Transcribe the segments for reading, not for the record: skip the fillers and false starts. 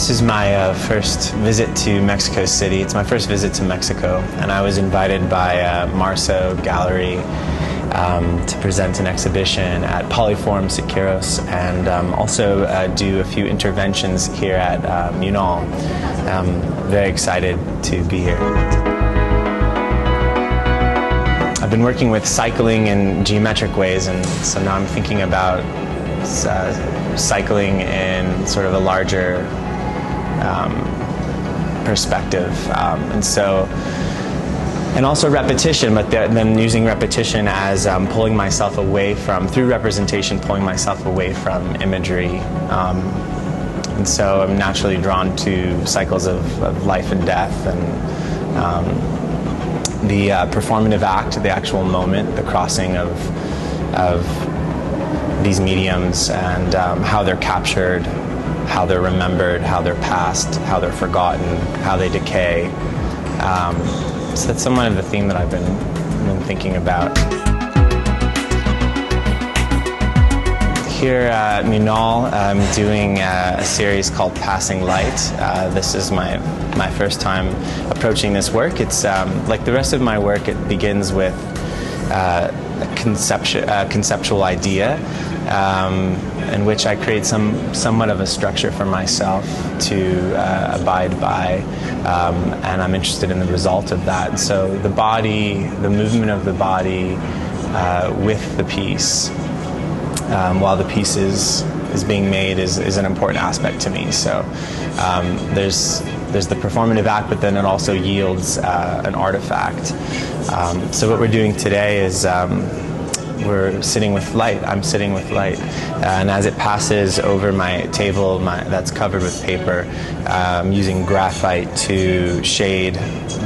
This is my first visit to Mexico City. It's my first visit to Mexico, and I was invited by Marso Gallery to present an exhibition at Poliform Siqueiros and also do a few interventions here at Munal. I'm very excited to be here. I've been working with cycling in geometric ways, and so now I'm thinking about cycling in sort of a larger perspective, and also repetition, but then using repetition as pulling myself away from, through representation, pulling myself away from imagery. And so I'm naturally drawn to cycles of life and death, and the performative act, the actual moment, the crossing of these mediums, and how they're captured, how they're remembered, how they're passed, how they're forgotten, how they decay. So that's somewhat of the theme that I've been thinking about. Here at Munal, I'm doing a series called Passing Light. This is my first time approaching this work. It's like the rest of my work, it begins with a conceptual idea in which I create somewhat of a structure for myself to abide by, and I'm interested in the result of that. So the body, the movement of the body with the piece, while the piece is being made, is an important aspect to me. So there's the performative act, but then it also yields an artifact. So what we're doing today is we're sitting with light. I'm sitting with light, and as it passes over my table that's covered with paper, I'm using graphite to shade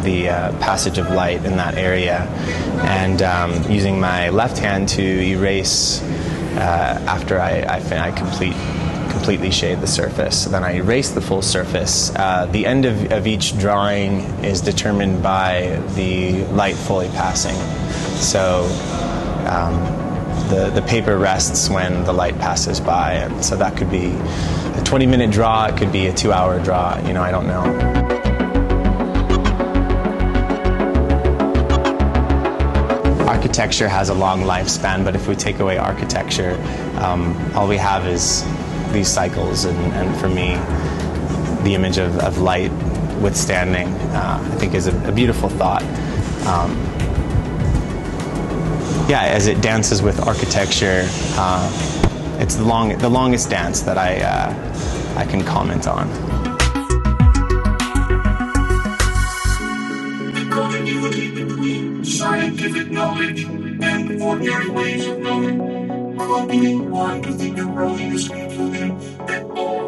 the passage of light in that area, and using my left hand to erase after I completely shade the surface. Then I erase the full surface. The end of each drawing is determined by the light fully passing. So the paper rests when the light passes by, and so that could be a 20-minute draw, it could be a 2-hour draw, I don't know. Architecture has a long lifespan, but if we take away architecture, all we have is these cycles, and for me, the image of light withstanding, I think, is a beautiful thought. As it dances with architecture, it's the longest dance that I can comment on. Scientific knowledge and ordinary ways of knowing, clumping one within your earliest conclusion that all